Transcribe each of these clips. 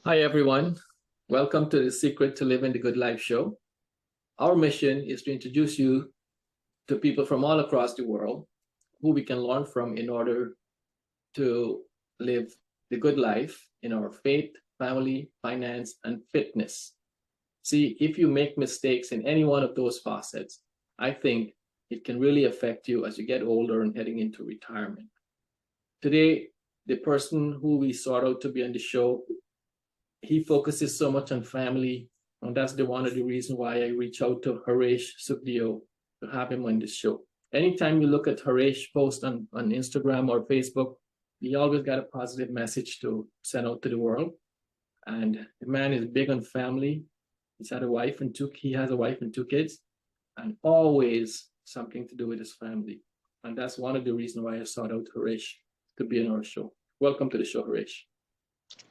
Hi, everyone. Welcome to the Secret to Living the Good Life show. Our mission is to introduce you to people from all across the world who we can learn from in order to live the good life in our faith, family, finance, and fitness. See, if you make mistakes in any one of those facets, I think it can really affect you as you get older and heading into retirement. Today, the person who we sought out to be on the show, he focuses so much on family, and that's one of the reasons why I reach out to Harish Soogdeo to have him on this show. Anytime you look at Harish post on Instagram or Facebook, he always got a positive message to send out to the world. And the man is big on family. He has a wife and two kids, and always something to do with his family. And that's one of the reasons why I sought out Harish to be on our show. Welcome to the show, Harish.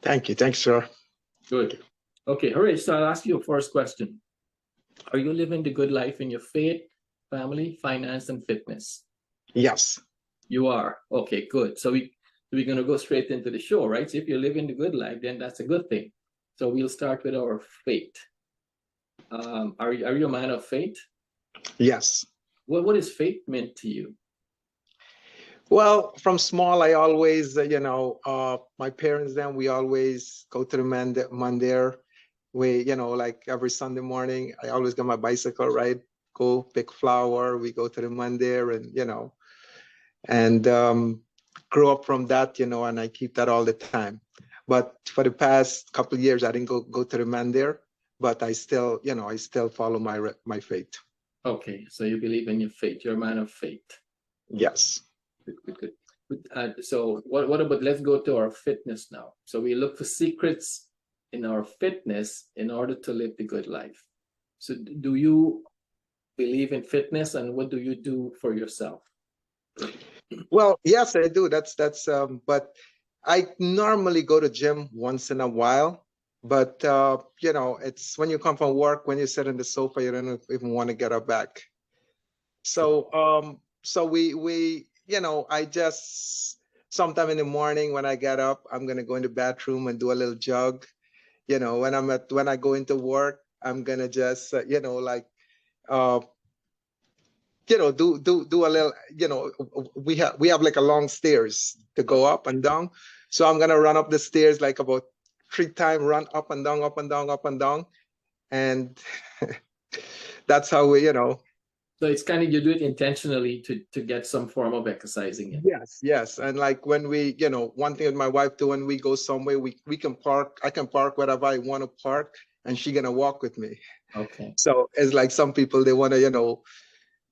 Thank you. Thanks, sir. Good. Okay, Harish, so I'll ask you a first question. Are you living the good life in your faith, family, finance, and fitness? Yes. You are. Okay, good. So we're going to go straight into the show, right? So if you're living the good life, then that's a good thing. So we'll start with our faith. Are you a man of faith? Yes. What is faith meant to you? Well, from small, I always, my parents, then we always go to the mandir. We, like every Sunday morning, I always get my bicycle, right? Go pick flower. We go to the mandir and grew up from that, and I keep that all the time. But for the past couple of years, I didn't go to the mandir, but I still follow my faith. Okay, so you believe in your faith. You're a man of faith. Yes. Good. So what about, let's go to our fitness now. So we look for secrets in our fitness in order to live the good life. So do you believe in fitness, and what do you do for yourself? Well, yes, I do. But I normally go to gym once in a while. But it's when you come from work, when you sit on the sofa, you don't even want to get up back. So we I just sometime in the morning when I get up, I'm gonna go in the bathroom and do a little jog. When I go into work, I'm gonna just do a little, we have like a long stairs to go up and down. So I'm gonna run up the stairs like about 3 times, run up and down, up and down, up and down. And that's how So it's kind of, you do it intentionally to get some form of exercising in. Yes. And like when we, one thing with my wife too, when we go somewhere, we can park, I can park wherever I want to park, and she's gonna walk with me. Okay. So it's like some people, they want to,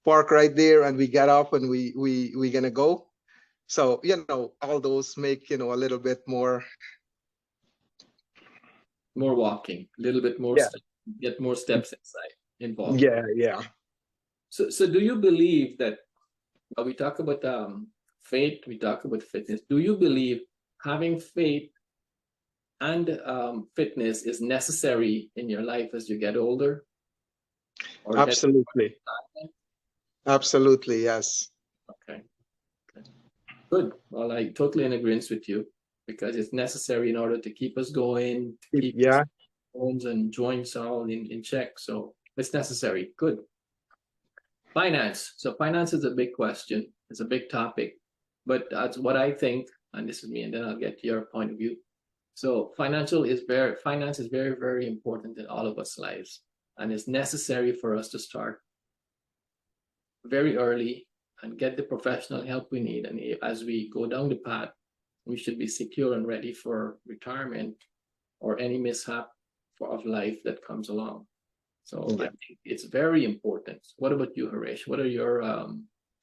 park right there, and we get up and we gonna go. So, all those make, a little bit more walking, a little bit more, get more steps involved. Yeah. So do you believe that, we talk about faith, we talk about fitness. Do you believe having faith and fitness is necessary in your life as you get older? Or absolutely. Absolutely, yes. Okay. Good. Well, I totally in agreement with you, because it's necessary in order to keep us going, to keep bones and joints all in check. So it's necessary. Good. Finance. So finance is a big question. It's a big topic, but that's what I think, and this is me, and then I'll get your point of view. So finance is very, very important in all of us' lives, and it's necessary for us to start very early and get the professional help we need. And as we go down the path, we should be secure and ready for retirement or any mishap of life that comes along. So I think it's very important. What about you, Harish? What are your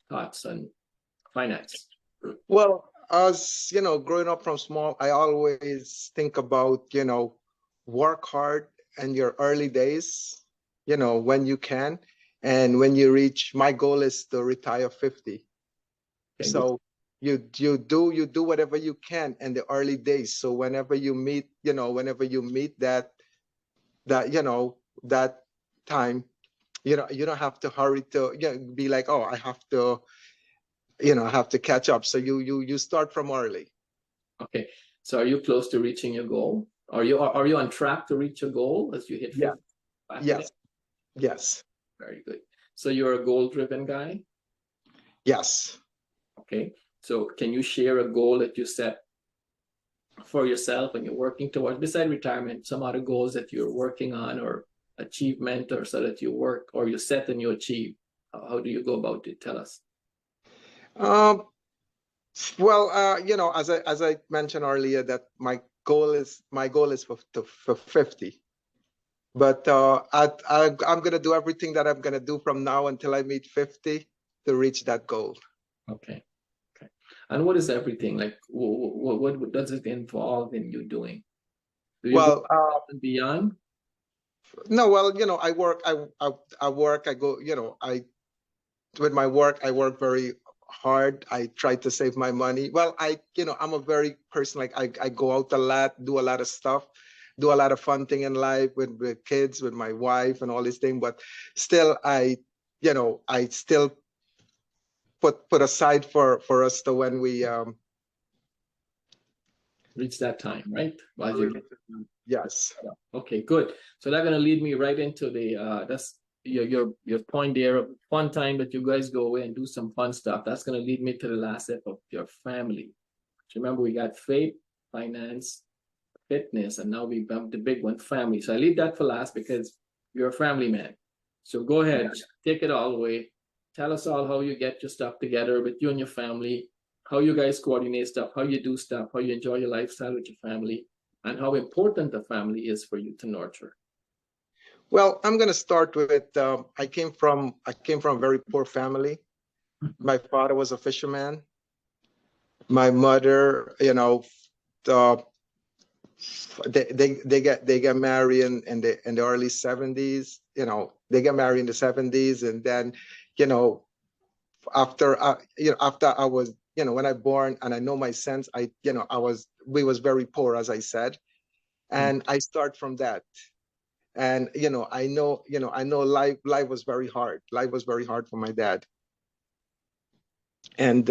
thoughts on finance? Well, as growing up from small, I always think about, work hard in your early days, when you can. And when you reach, my goal is to retire 50. Okay. So you do whatever you can in the early days. So whenever you meet that time, you don't have to hurry to be like, oh, I have to catch up. So you start from early. Okay. So are you close to reaching your goal? Are you on track to reach a goal as you hit 50? Yeah. Yes. Yes. Very good. So you're a goal-driven guy? Yes. Okay. So can you share a goal that you set for yourself and you're working towards, beside retirement, some other goals that you're working on or achievement, or so that you work or you set and you achieve? How do you go about it? Tell us. Um, well, as I mentioned earlier, that my goal is for 50. But I'm gonna do everything that I'm gonna do from now until I meet 50 to reach that goal. Okay. Okay. And what is everything? Like, what does it involve in you doing? Do you go Well, above and beyond? no, well, I work, I work, I go, with my work, I work very hard. I try to save my money. Well, I'm a very person, like I go out a lot, do a lot of stuff, do a lot of fun thing in life with kids, with my wife and all these things. But still, I still put aside for us to when we Reach that time, right? While you get yes. okay, good. So that's gonna lead me right into the that's your point there of fun time that you guys go away and do some fun stuff. That's gonna lead me to the last step of your family. So remember, we got faith, finance, fitness, and now we bumped the big one, family. So I leave that for last because you're a family man. So go ahead, take it all away. Tell us all how you get your stuff together with you and your family, how you guys coordinate stuff, how you do stuff, how you enjoy your lifestyle with your family, and how important the family is for you to nurture. Well, I'm gonna start with I came from a very poor family. My father was a fisherman. My mother, uh, they get married in the early 70s. They get married in the 70s, and then, you know, after I was, when I born and I know my sense, we was very poor, as I said, and I start from that. And I know life was very hard. Life was very hard for my dad, and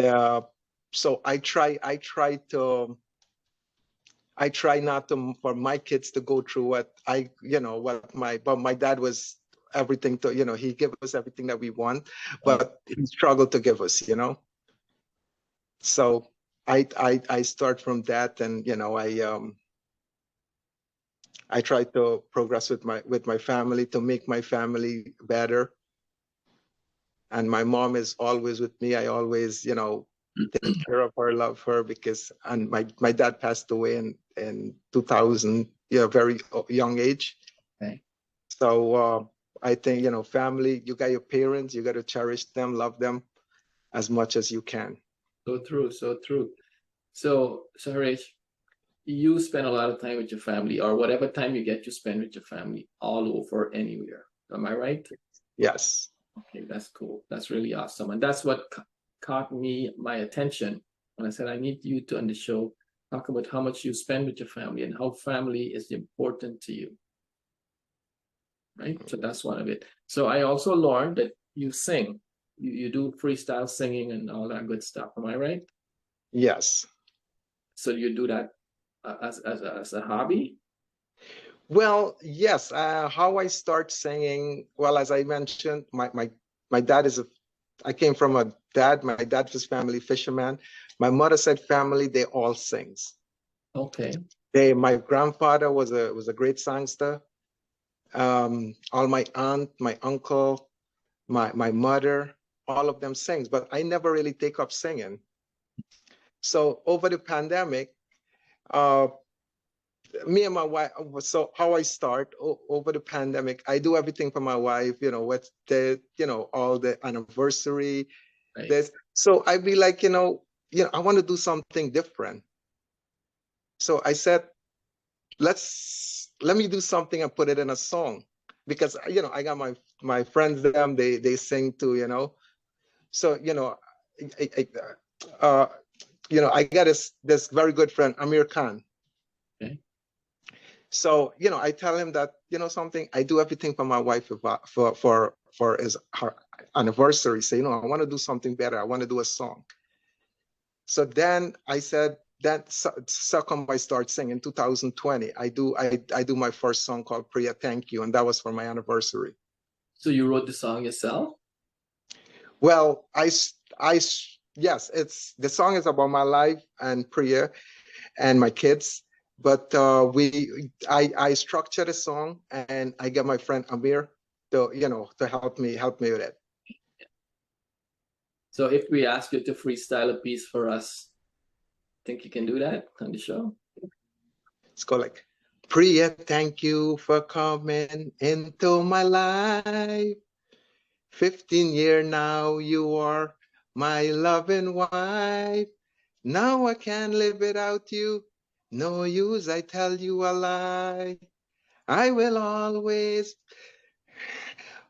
so I try not to for my kids to go through what but my dad was everything to, he gave us everything that we want, but he struggled to give us, So I start from that, and I try to progress with my family to make my family better. And my mom is always with me. I always, take care of her, love her, because and my dad passed away in 2000, very young age. Okay. So I think, family, you got your parents, you got to cherish them, love them as much as you can. So true, so true. So Harish, you spend a lot of time with your family, or whatever time you get, you spend with your family all over anywhere. Am I right? Yes. Okay, that's cool. That's really awesome. And that's what caught my attention when I said, I need you to, on the show, talk about how much you spend with your family and how family is important to you. Right? So that's one of it. So I also learned that you sing. You do freestyle singing and all that good stuff. Am I right? Yes. So you do that as a hobby? Well, yes. How I start singing, well, as I mentioned, my dad I came from my dad was family fisherman. My mother said family, they all sings. Okay. My grandfather was a great songster. All my aunt, my uncle, my mother, all of them sings, but I never really take up singing. So over the pandemic, uh, me and my wife, so how I start over the pandemic, I do everything for my wife, with all the anniversary, Right. this. So I'd be like, I want to do something different. So I said, let me do something and put it in a song, because I got my friends, they sing too, So I, I, I got this very good friend, Amir Khan. Okay. So, I tell him that, something, I do everything for my wife for her anniversary. Say, I want to do something better. I want to do a song. So then I said, so come I start singing 2020. I do my first song called Priya Thank You, and that was for my anniversary. So you wrote the song yourself? Well, yes, it's the song is about my life and Priya and my kids. But I structured a song and I get my friend Amir to help me with it. So if we ask you to freestyle a piece for us, think you can do that on the show? It's called like, Priya, thank you for coming into my life. 15 years now, you are my loving wife. Now I can't live without you. No use, I tell you a lie. I will always,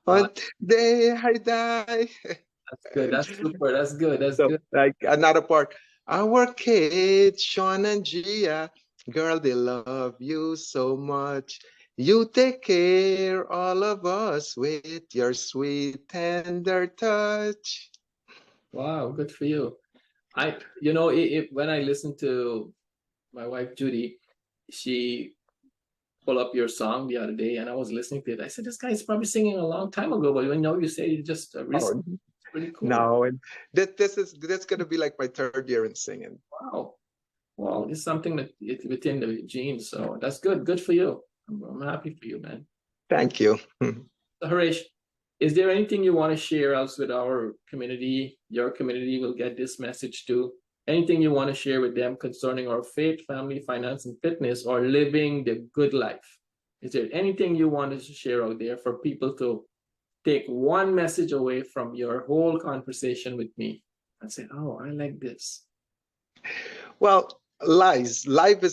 until the day I die. That's good. That's super. That's good. That's So, good. like another part, our kids, Sean and Gia, girl, they love you so much. You take care all of us with your sweet, tender touch. Wow, good for you. When I listen to my wife Judy, she pulled up your song the other day, and I was listening to it. I said, "This guy's probably singing a long time ago," but you say you just recently. Oh, It's pretty cool. no, and this gonna be like my third year in singing. Wow. Well, it's something that it's within the genes, so that's good. Good for you. I'm happy for you, man. Thank you. So, Harish, is there anything you want to share else with our community? Your community will get this message too. Anything you want to share with them concerning our faith, family, finance, and fitness, or living the good life? Is there anything you want to share out there for people to take one message away from your whole conversation with me and say, "Oh, I like this"? Well, life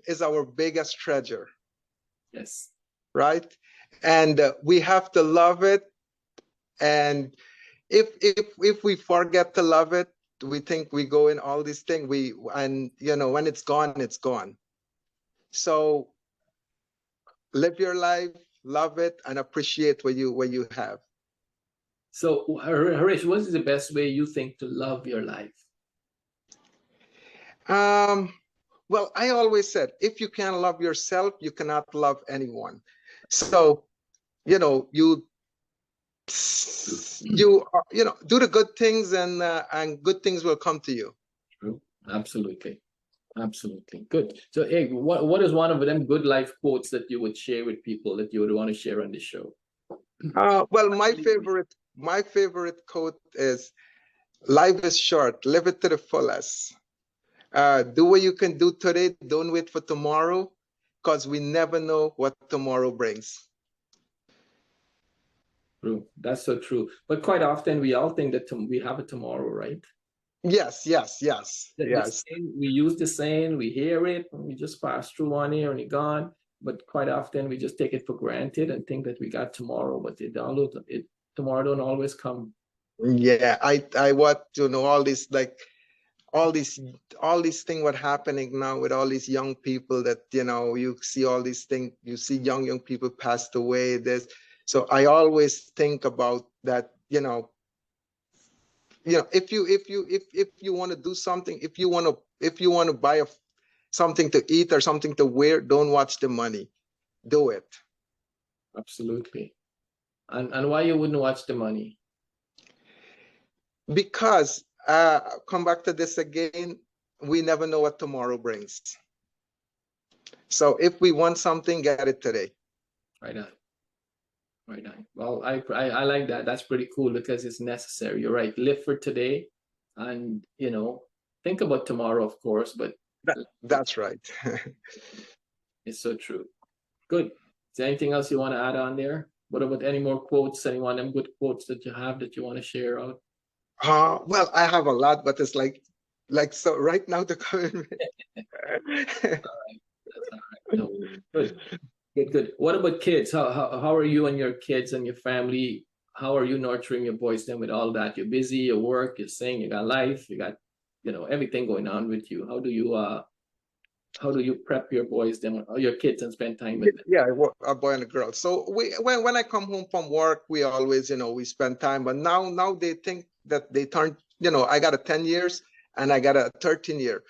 is our biggest treasure. Yes. Right? And we have to love it. And if we forget to love it, we think we go in all these things. When it's gone, it's gone. So live your life, love it, and appreciate what you have. So, Harish, what is the best way you think to love your life? Well, I always said, if you can't love yourself, you cannot love anyone. So, you do the good things, and good things will come to you. True. Absolutely. Good. So, hey, what is one of them good life quotes that you would share with people that you would want to share on the show? Well, my favorite quote is, "Life is short. Live it to the fullest. Do what you can do today. Don't wait for tomorrow, because we never know what tomorrow brings." True. That's so true. But quite often we all think that we have a tomorrow, right? Yes. We use the saying, we hear it, and we just pass through one ear and it's gone. But quite often we just take it for granted and think that we got tomorrow, but tomorrow don't always come. Yeah, I want to know all these things what happening now with all these young people that you see all these things, you see young people passed away. So I always think about that. If you want to do something, if you want to buy something to eat or something to wear, don't watch the money. Do it. Absolutely. And why you wouldn't watch the money? Because come back to this again, we never know what tomorrow brings. So if we want something, get it today. Right on. Well, I like that. That's pretty cool because it's necessary. You're right. Live for today, and think about tomorrow, of course. But that's right. It's so true. Good. Is there anything else you want to add on there? What about any more quotes? Any one of them good quotes that you have that you want to share out? Well, I have a lot, but it's like so right now the current. No, good. What about kids? How are you and your kids and your family? How are you nurturing your boys then with all that? You're busy, you work, you're saying you got life, you got everything going on with you. How do you prep your boys then, or your kids, and spend time with them? Yeah, a boy and a girl. So when I come home from work, we always we spend time. But now they think that they turned, I got a 10 years and I got a 13 year.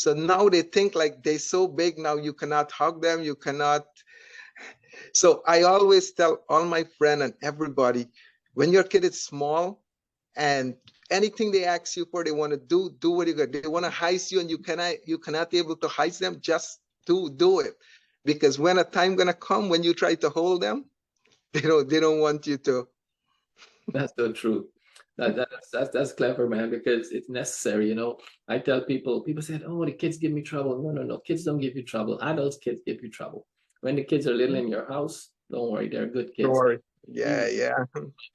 So now they think like they're so big now you cannot hug them, you cannot. So I always tell all my friends and everybody, when your kid is small and anything they ask you for, they want to do what you got. They want to heist you and you cannot able to heist them, just do it. Because when a time gonna come when you try to hold them, they don't want you to. That's so true. That's clever, man, because it's necessary, you know. I tell people say, oh, the kids give me trouble. No, no, no. Kids don't give you trouble. Adults, kids give you trouble. When the kids are little in your house, don't worry, they're good kids. Sorry. Yeah, yeah.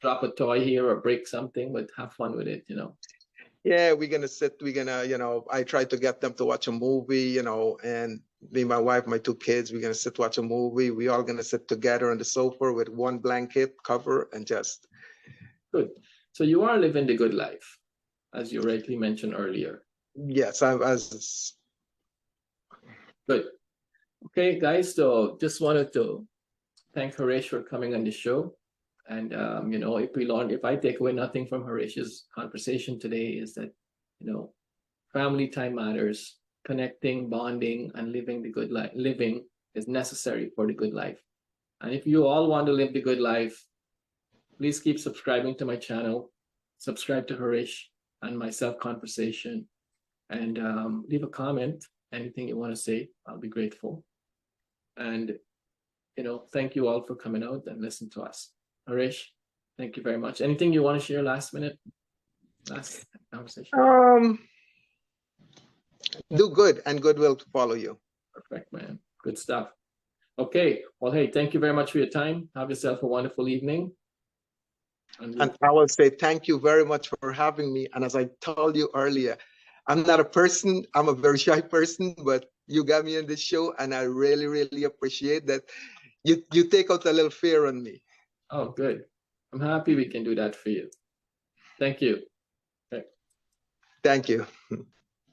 Drop a toy here or break something, but have fun with it, you know. Yeah, I try to get them to watch a movie, and me, my wife, my two kids, we're gonna sit watch a movie. We all gonna sit together on the sofa with one blanket cover and just. Good. So you are living the good life, as you rightly mentioned earlier. Yes, I was. Good. Okay, guys. So just wanted to thank Harish for coming on the show. And if I take away nothing from Harish's conversation today, is that family time matters. Connecting, bonding, and living the good life. Living is necessary for the good life. And if you all want to live the good life, please keep subscribing to my channel. Subscribe to Harish and myself conversation, and leave a comment. Anything you want to say, I'll be grateful. And thank you all for coming out and listening to us. Harish, thank you very much. Anything you want to share last conversation? Do good and good will follow you. Perfect, man. Good stuff. Okay. Well, hey, thank you very much for your time. Have yourself a wonderful evening. And I will say thank you very much for having me. And as I told you earlier, I'm not a person, I'm a very shy person, but you got me in this show and I really, really appreciate that. You take out a little fear on me. Oh, good. I'm happy we can do that for you. Thank you. Okay. Thank you.